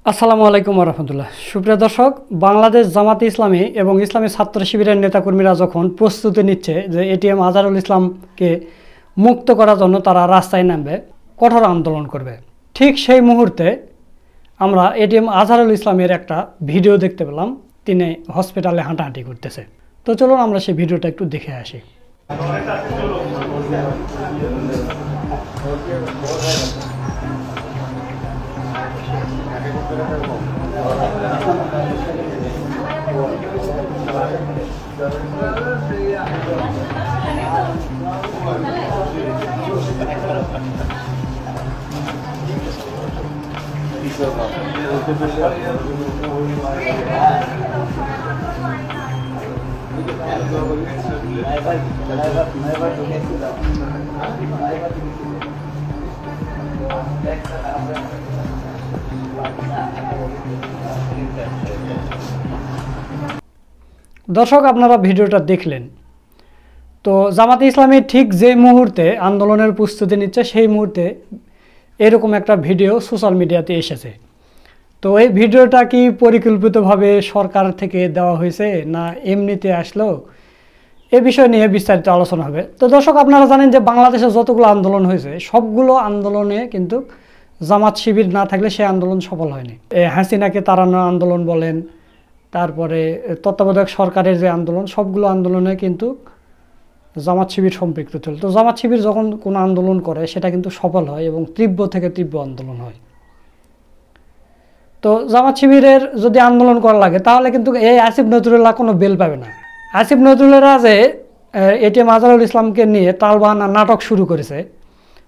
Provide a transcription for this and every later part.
আসসালামু আলাইকুম রহমতুল্লাহ। সুপ্রিয় দর্শক, বাংলাদেশ জামাতে ইসলামী এবং ইসলামী ছাত্র শিবিরের নেতাকর্মীরা যখন প্রস্তুতি নিচ্ছে যে এটিএম আজহারুল ইসলামকে মুক্ত করার জন্য তারা রাস্তায় নামবে, কঠোর আন্দোলন করবে, ঠিক সেই মুহূর্তে আমরা এটিএম আজহারুল ইসলামের একটা ভিডিও দেখতে পেলাম। তিনি হসপিটালে হাঁটাহাঁটি করতেছে। তো চলুন আমরা সেই ভিডিওটা একটু দেখে আসি। দর্শক, আপনারা ভিডিওটা দেখলেন। তো জামাতে ইসলামী ঠিক যে মুহূর্তে আন্দোলনের প্রস্তুতি নিচ্ছে সেই মুহূর্তে এরকম একটা ভিডিও সোশ্যাল মিডিয়াতে এসেছে। তো এই ভিডিওটা কি পরিকল্পিতভাবে সরকার থেকে দেওয়া হয়েছে না এমনিতে আসলো, এ বিষয় নিয়ে বিস্তারিত আলোচনা হবে। তো দর্শক, আপনারা জানেন যে বাংলাদেশে যতগুলো আন্দোলন হয়েছে সবগুলো আন্দোলনে কিন্তু জামাত শিবির না থাকলে সেই আন্দোলন সফল হয়নি। হাসিনাকে তাড়ানোর আন্দোলন বলেন, তারপরে তত্ত্বাবধায়ক সরকারের যে আন্দোলন, সবগুলো আন্দোলনে কিন্তু জামাত শিবির সম্পৃক্ত ছিল। তো জামাত শিবির যখন কোনো আন্দোলন করে সেটা কিন্তু সফল হয় এবং তীব্র থেকে তীব্র আন্দোলন হয়। তো জামাত শিবিরের যদি আন্দোলন করা লাগে তাহলে কিন্তু এই আসিফ নজরুল্লাহ কোনো বেল পাবে না। আসিফ নজরুলেরা যে এটিএম আজহারুল ইসলামকে নিয়ে তালবাহানা নাটক শুরু করেছে,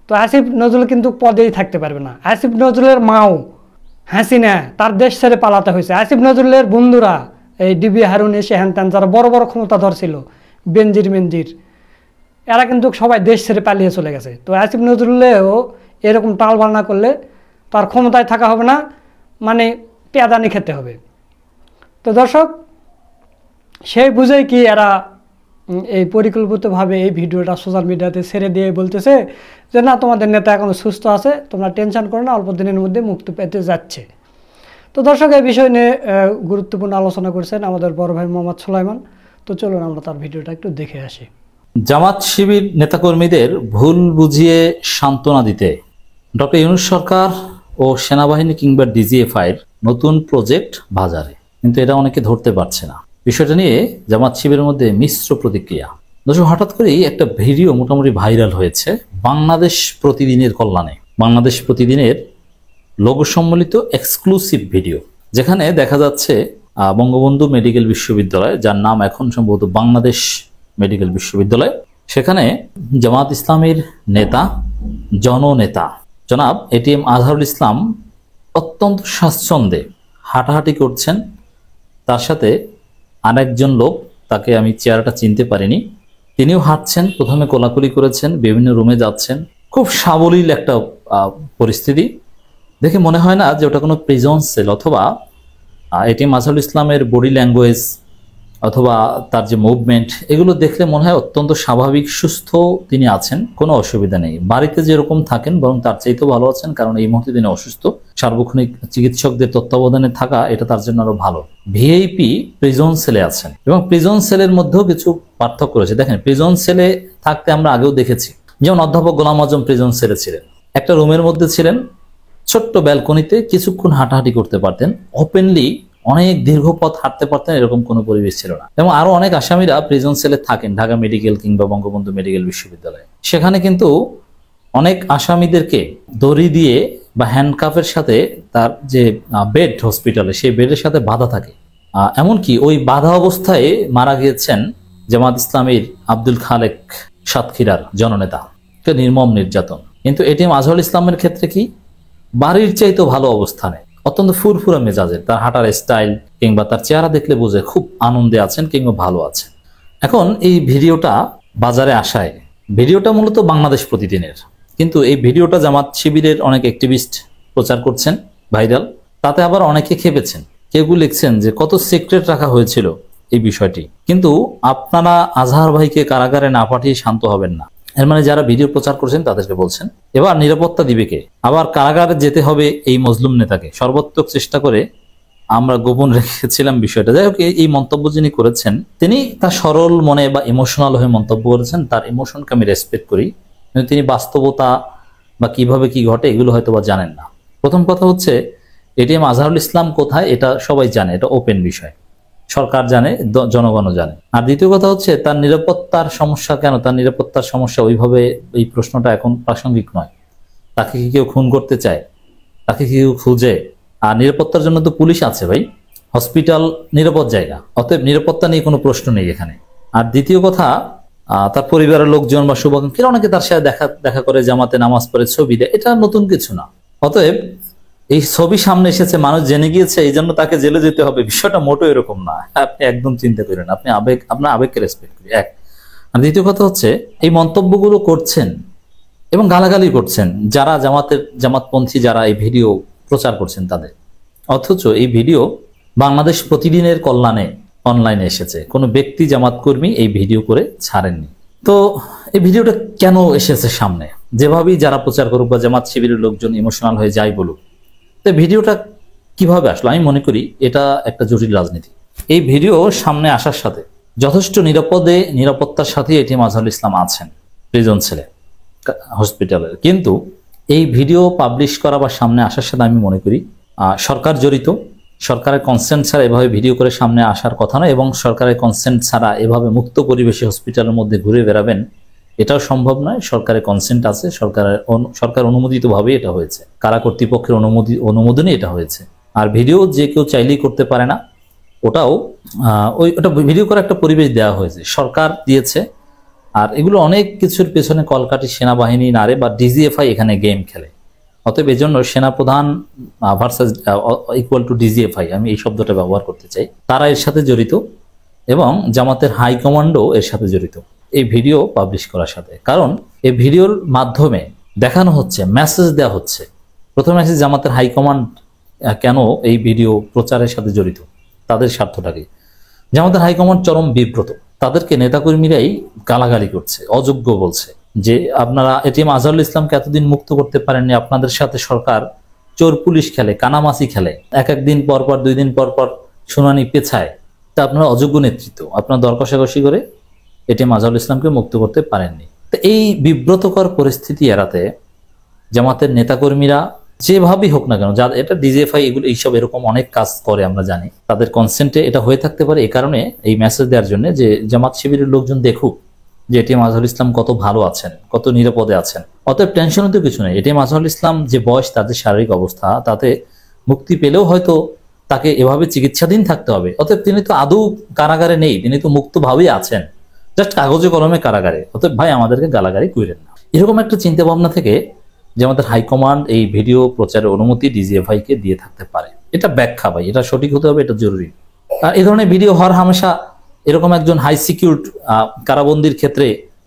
তো আসিফ নজরুল কিন্তু পদেই থাকতে পারবে না। আসিফ নজরুলের মাও হাসিনা তার দেশ ছেড়ে পালাতে হয়েছে। আসিফ নজরুলের বন্ধুরা এই ডিবি হারুন এসে হ্যান ত্যান যারা বড় বড় ক্ষমতাধর ছিল, বেনজির এরা কিন্তু সবাই দেশ ছেড়ে পালিয়ে চলে গেছে। তো আসিফ নজরুলেও এরকম টালবাহানা করলে তার ক্ষমতায় থাকা হবে না, মানে পেয়াদানি খেতে হবে। তো দর্শক, সেই বুঝেই কি এরা এই পরিকল্পিতভাবে এই ভিডিওটা সোশ্যাল মিডিয়াতে ছেড়ে দিয়ে বলতেছে যে না, তোমাদের নেতা এখনও সুস্থ আছে, তোমরা টেনশন করো না, অল্প দিনের মধ্যে মুক্তি পেতে যাচ্ছে। তো দর্শক, এই বিষয় নিয়ে গুরুত্বপূর্ণ আলোচনা করছেন আমাদের বড় ভাই মোহাম্মদ সুলাইমান। তো চলুন আমরা তার ভিডিওটা একটু দেখে আসি। জামাত শিবির নেতাকর্মীদের ভুল বুঝিয়ে সান্ত্বনা দিতে ডক্টর ইউনূস সরকার ও সেনাবাহিনী কিংবা ডিজিএফআইয়ের নতুন প্রজেক্ট বাজারে, কিন্তু এটা অনেকে ধরতে পারছে না। বিষয়টা নিয়ে জামাত শিবিরের মধ্যে মিশ্র প্রতিক্রিয়া। দর্শক, হঠাৎ করেই একটা ভিডিও মোটামুটি ভাইরাল হয়েছে বাংলাদেশ প্রতিদিনের কল্যাণে। বাংলাদেশ প্রতিদিনের লোগো সম্বলিত এক্সক্লুসিভ ভিডিও, যেখানে দেখা যাচ্ছে বঙ্গবন্ধু মেডিকেল বিশ্ববিদ্যালয়, যার নাম এখন সম্ভবত বাংলাদেশ মেডিকেল বিশ্ববিদ্যালয়, সেখানে জামাত ইসলামীর নেতা, জননেতা জনাব এটিএম আজহারুল ইসলাম অত্যন্ত স্বাচ্ছন্দ্যে হাঁটাহাঁটি করছেন। তার সাথে আরেকজন লোক, তাকে আমি চেহারাটা চিনতে পারিনি, তিনিও হাঁটছেন। প্রথমে কোলাকুলি করেছেন, বিভিন্ন রুমে যাচ্ছেন। খুব সাবলীল একটা পরিস্থিতি দেখে মনে হয় না যে ওটা কোনো প্রিজন সেল, অথবা এটিএম আজহারুল ইসলামের বডি ল্যাঙ্গুয়েজ অথবা তার যে মুভমেন্ট, এগুলো দেখলে মনে হয় অত্যন্ত স্বাভাবিক, সুস্থ তিনি আছেন, কোনো অসুবিধা নেই। বাড়িতে যেরকম থাকেন বরং তার চাইতেও ভালো আছেন, কারণ এই মুহূর্তে তিনি অসুস্থ। সার্বক্ষণিক চিকিৎসকদের তত্ত্বাবধানে থাকা এটা তার জন্য আরো ভালো। ভিআইপি প্রিজন সেলে আছেন, এবং প্রিজন সেলের মধ্যেও কিছু পার্থক্য রয়েছে। দেখেন, প্রিজন সেলে থাকতে আমরা আগেও দেখেছি, যেমন অধ্যাপক গোলাম আজম প্রিজন সেলে ছিলেন, একটা রুমের মধ্যে ছিলেন, ছোট্ট ব্যালকনিতে কিছুক্ষণ হাঁটাহাঁটি করতে পারতেন, ওপেনলি অনেক দীর্ঘ পথ হাঁটতে পারতেন, এরকম কোনো পরিবেশ ছিল না। এবং আরো অনেক আসামিরা প্রিজন সেলে থাকেন, ঢাকা মেডিকেল কিংবা বঙ্গবন্ধু মেডিকেল বিশ্ববিদ্যালয়ে। সেখানে কিন্তু অনেক আসামিদেরকে দড়ি দিয়ে বা হ্যান্ডকাফের সাথে তার যে বেড হসপিটালে, সেই বেডের সাথে বাঁধা থাকে। এমনকি ওই বাঁধা অবস্থায় মারা গিয়েছেন জামাত ইসলামীর আব্দুল খালেক সাতক্ষীরার জননেতা। নির্মম নির্যাতন। কিন্তু এটিএম আজহারুল ইসলামের ক্ষেত্রে কি, বাড়ির চাইতেও ভালো অবস্থানে, অত্যন্ত ফুরফুরা মেজাজের, তার হাঁটার স্টাইল কিংবা তার চেহারা দেখলে বোঝে খুব আনন্দে আছেন কিংবা ভালো আছেন। এখন এই ভিডিওটা বাজারে আসায়, ভিডিওটা মূলত বাংলাদেশ প্রতিদিনের, কিন্তু এই ভিডিওটা জামাত শিবিরের অনেক অ্যাক্টিভিস্ট প্রচার করছেন, ভাইরাল। তাতে আবার অনেকে খেপেছেন, কেউ লিখছেন যে কত সিক্রেট রাখা হয়েছিল এই বিষয়টি। কিন্তু আপনারা আজহার ভাইকে কারাগারে না পাঠিয়ে শান্ত হবেন না। এর মানে যারা ভিডিও প্রচার করছেন তাদেরকে বলছেন। এবার নিরাপত্তা দিবে কে? আবার কারাগারে যেতে হবে এই মজলুম নেতাকে। সর্বোত্তক চেষ্টা করে আমরা গোপন রেখেছিলাম বিষয়টা। যাই হোক, এই মন্তব্য যিনি করেছেন তিনি তার সরল মনে বা ইমোশনাল হয়ে মন্তব্য করেছেন। তার ইমোশনকে আমি রেসপেক্ট করি, কিন্তু তিনি বাস্তবতা বা কিভাবে কি ঘটে এগুলো হয়তো বা জানেন না। প্রথম কথা হচ্ছে, এটিএম আজহারুল ইসলাম কোথায় এটা সবাই জানে, এটা ওপেন বিষয়, সরকার জানে, জনগণও জানে। আর দ্বিতীয় কথা হচ্ছে, তার নিরাপত্তার সমস্যা কেন? তার নিরাপত্তার সমস্যা ওইভাবে, এই প্রশ্নটা এখন প্রাসঙ্গিক নয়। তাকে কি কেউ খুন করতে চায়? তাকে কি কেউ খুঁজে? আর নিরাপত্তার জন্য তো পুলিশ আছে ভাই, হসপিটাল নিরাপদ জায়গা, অতএব নিরাপত্তা নিয়ে কোনো প্রশ্ন নেই এখানে। আর দ্বিতীয় কথা, তার পরিবারের লোকজন বা শুভাকাঙ্ক্ষীরা অনেকে তার সাথে দেখা করে, জামাতে নামাজ পড়ে, ছবি দেয়, এটা নতুন কিছু না। অতএব এই ছবি সামনে এসেছে, মানুষ জেনে গিয়েছে, এই জন্য তাকে জেলে যেতে হবে, বিষয়টা মোটো এরকম না। আপনি একদম চিন্তা করেন, আপনি আপনার আবেগকে রেসপেক্ট করি, এক। আর দ্বিতীয় কথা হচ্ছে, এই মন্তব্যগুলো করছেন এবং গালাগালি করছেন যারা জামাতপন্থী, যারা এই ভিডিও প্রচার করছেন তাদের। অথচ এই ভিডিও বাংলাদেশ প্রতিদিনের কল্যাণে অনলাইনে এসেছে, কোনো ব্যক্তি জামাত কর্মী এই ভিডিও করে ছাড়েননি। তো এই ভিডিওটা কেন এসেছে সামনে? যেভাবেই যারা প্রচার করুক বা জামাত শিবিরের লোকজন ইমোশনাল হয়ে যাই বলুক, তো ভিডিওটা কিভাবে আসলো? আমি মনে করি এটা একটা জটিল রাজনীতি। এই ভিডিও সামনে আসার সাথে যথেষ্ট নিরাপত্তার সাথে এটিএম আজহারুল ইসলাম আছেন, প্রিজন ছেলে, হসপিটালের। কিন্তু এই ভিডিও পাবলিশ করা বা সামনে আসার সাথে আমি মনে করি সরকার জড়িত। সরকারের কনসেন্ট ছাড়া এভাবে ভিডিও করে সামনে আসার কথা নয়, এবং সরকারের কনসেন্ট ছাড়া এভাবে মুক্ত পরিবেশে হসপিটালের মধ্যে ঘুরে বেড়াবেন এটাও সম্ভব নয়। সরকারের কনসেন্ট আছে, সরকার অনুমোদিতভাবে এটা হয়েছে, কারা কর্তৃপক্ষের অনুমোদনে এটা হয়েছে। আর ভিডিও যে কেউ চাইলেই করতে পারে না, ওটা ভিডিও করার একটা পরিবেশ দেওয়া হয়েছে, সরকার দিয়েছে। আর এগুলো অনেক কিছুর পেছনে কলকাঠি সেনাবাহিনী নারে বা ডিজিএফআই এখানে গেম খেলে। অতএব এই জন্য সেনাপ্রধান ভার্সাস ইকুয়াল টু ডিজিএফআই, আমি এই শব্দটা ব্যবহার করতে চাই, তারা এর সাথে জড়িত এবং জামাতের হাইকমান্ডও এর সাথে জড়িত এই ভিডিও পাবলিশ করার সাথে। কারণ এই ভিডিওর মাধ্যমে দেখানো হচ্ছে, মেসেজ দেওয়া হচ্ছে। প্রথমে আছে জামাতের হাইকমান্ড কেন এই ভিডিও প্রচারের সাথে জড়িত, তাদের স্বার্থটাকে। জামাতের হাইকমান্ড চরম বিব্রত, তাদেরকে নেতাকর্মীরাই গালাগালি করছে, অযোগ্য বলছে যে আপনারা এটিএম আজহারুল ইসলামকে এতদিন মুক্ত করতে পারেননি, আপনাদের সাথে সরকার চোর পুলিশ খেলে, কানামাসি খেলে, এক দিন পর পর, 2 দিন পর পর শুনানি পেছায়, তা আপনারা অযোগ্য নেতৃত্ব, আপনারা দর কষাকষি করে এটিএম আজহারুল ইসলামকে মুক্ত করতে পারেননি। তো এই বিব্রতকর পরিস্থিতি এড়াতে জামাতের নেতাকর্মীরা যেভাবেই হোক না কেন, এটা ডিজিএফআই এগুলো এইসব এরকম অনেক কাজ করে, আমরা জানি, তাদের কনসেন্টে এটা হয়ে থাকতে পারে। এই কারণে এই মেসেজ দেওয়ার জন্য যে জামাত শিবিরের লোকজন দেখুক যে এটিএম আজহারুল ইসলাম কত ভালো আছেন, কত নিরাপদে আছেন। অতএব টেনশনও তো কিছু নেই। এটিএম আজহারুল ইসলাম যে বয়স, তাদের শারীরিক অবস্থা, তাতে মুক্তি পেলেও হয়তো তাকে এভাবে চিকিৎসাধীন থাকতে হবে। অতএব তিনি তো আদৌ কারাগারে নেই, তিনি তো মুক্তভাবেই আছেন, জাস্ট কাগজে কলমে কারাগারে। অতএব ভাই আমাদেরকে গালাগালি কইরেন না, এরকম একটা চিন্তা ভাবনা থেকে যে আমাদের হাইকমান্ড এই ভিডিও প্রচারের অনুমতি ডিজিএফআই কে দিয়ে থাকতে পারে। এটা ব্যাখ্যা ভাই, এটা সঠিক হতে হবে, এটা জরুরি। আর এই ধরনের ভিডিও হওয়ার হামেশা এরকম একজন হাই সিকিউরড কারাবন্দির ক্ষেত্রে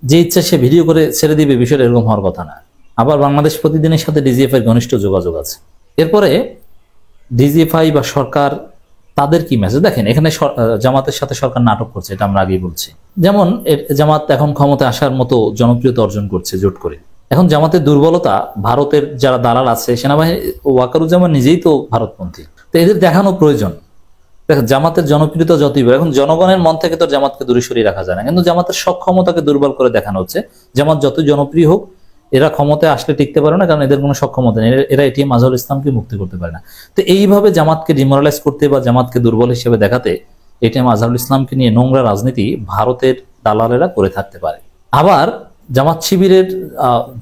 যে ইচ্ছা সে ভিডিও করে ছেড়ে দিবে, বিষয়টা এরকম হওয়ার কথা না। আবার বাংলাদেশ প্রতিদিনের সাথে ডিজিএফআই ঘনিষ্ঠ যোগাযোগ আছে। এরপরে ডিজিএফআই বা সরকার তাদের কি মেসেজ দেখেন, এখানে জামাতের সাথে সরকার নাটক করছে, এটা আমরা আগেই বলছি। যেমন জামাত এখন ক্ষমতায় আসার মতো জনপ্রিয়তা অর্জন করছে জোট করে। এখন জামাতের দুর্বলতা, ভারতের যারা দালাল আছে, সেনাবাহিনী, ওয়াকারুজ্জামান নিজেই তো ভারতপন্থী, তো এদের দেখানো প্রয়োজন। দেখেন জামাতের জনপ্রিয়তা যতই বেড়ে, এখন জনগণের মন থেকে তো জামাতকে দূরে সরিয়ে রাখা যায় না, কিন্তু জামাতের সক্ষমতাকে দুর্বল করে দেখানো হচ্ছে। জামাত যতই জনপ্রিয় হোক, এরা ক্ষমতায় আসলে টিকতে পারে না, কারণ এদের কোনো সক্ষমতা নেই, এরা এটিএম আজহারুল ইসলামকে মুক্তি করতে পারে না। তো এইভাবে জামাতকে ডিমোরালাইজ করতে বা জামাতকে দুর্বল হিসেবে দেখাতে এটিএম আজহারুল ইসলামকে নিয়ে নোংরা রাজনীতি ভারতের দালালেরা করে থাকতে পারে। আবার জামাত শিবিরের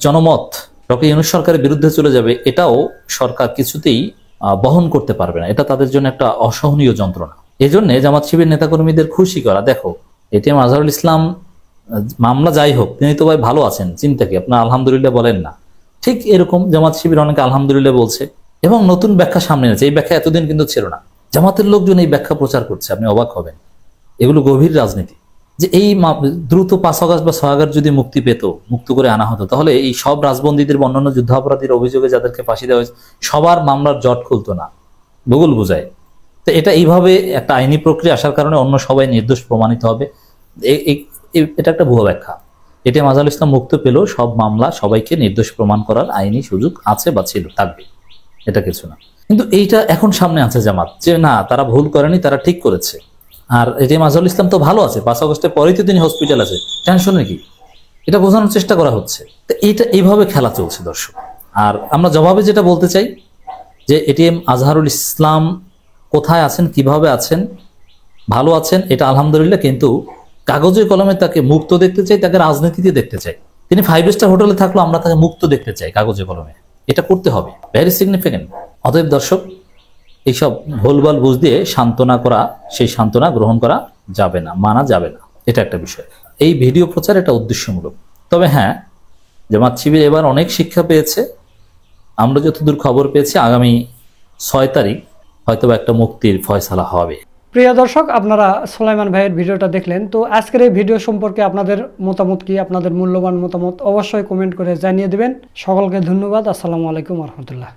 জনমত ডক্টর ইউনূস সরকারের বিরুদ্ধে চলে যাবে, এটাও সরকার কিছুতেই বহন করতে পারবে না, এটা তাদের জন্য একটা অসহনীয় যন্ত্রণা। এই জন্য জামাত শিবির নেতাকর্মীদের খুশি করা, দেখো এটিএম আজহারুল ইসলাম মামলা যাই হোক, তিনি তো ভাই ভালো আছেন, চিন্তা কি, আপনার আলহামদুলিল্লাহ বলেন না? ঠিক এরকম জামাত শিবির অনেকে আলহামদুলিল্লাহ বলছে এবং নতুন ব্যাখ্যা সামনে এনেছে। এই ব্যাখ্যা এতদিন কিন্তু ছিল না, জামাতের লোকজন এই ব্যাখ্যা প্রচার করছে, আপনি অবাক হবেন। এগুলো গভীর রাজনীতি, যে এই দ্রুত 5 আগস্ট বা 6 আগস্ট যদি মুক্তি পেত, মুক্ত করে আনা হতো, তাহলে এই সব রাজবন্দীদের, অন্যান্য যুদ্ধাপরাধীর অভিযোগে যাদেরকে ফাঁসি দেওয়া হয়েছে, সবার মামলার জট খুলতো না, ভূগোল বোঝায়। তো এটা এইভাবে একটা আইনি প্রক্রিয়া আসার কারণে অন্য সবাই নির্দোষ প্রমাণিত হবে, এটা একটা ভুয়া ব্যাখ্যা। এটিএম আজহারুল ইসলাম মুক্ত পেলেও সব মামলা সবাইকে নির্দোষ প্রমাণ করার আইনি সুযোগ আছে বা ছিল, থাকবে, এটা কিছু না। কিন্তু এইটা এখন সামনে আছে জামাত, যে না তারা ভুল করেনি, তারা ঠিক করেছে। আর এটিএম আজহারুল ইসলাম তো ভালো আছে, 5 আগস্টের পরেই তো তিনি হসপিটাল আছে, টেনশনের কি, এটা বোঝানোর চেষ্টা করা হচ্ছে। তো এইটা এইভাবে খেলা চলছে দর্শক। আর আমরা জবাবে যেটা বলতে চাই যে এটিএম আজহারুল ইসলাম কোথায় আছেন, কিভাবে আছেন, ভালো আছেন, এটা আলহামদুলিল্লাহ। কিন্তু কাগজে কলমে তাকে মুক্ত দেখতে চাই, তাকে রাজনীতিতে দেখতে চাই। তিনি 5 স্টার হোটেলে থাকলেও আমরা তাকে মুক্ত দেখতে চাই কাগজে কলমে, এটা করতে হবে, ভেরি সিগনিফিকেন্ট। অতএব দর্শক, এইসব ভুলভাল বুঝ দিয়ে সান্ত্বনা করা, সেই সান্ত্বনা গ্রহণ করা যাবে না, মানা যাবে না, এটা একটা বিষয়। এই ভিডিও প্রচার এটা উদ্দেশ্যমূলক। তবে হ্যাঁ, জামাত শিবির এবার অনেক শিক্ষা পেয়েছে। আমরা যতদূর খবর পেয়েছি আগামী 6 তারিখ হয়তো একটা মুক্তির ফয়সালা হবে। প্রিয় দর্শক, আপনারা সুলাইমান ভাইয়ের ভিডিওটা দেখলেন। তো আজকের এই ভিডিও সম্পর্কে আপনাদের মতামত কি, আপনাদের মূল্যবান মতামত অবশ্যই কমেন্ট করে জানিয়ে দিবেন। সকলকে ধন্যবাদ। আসসালামু আলাইকুম রহমতুল্লাহ।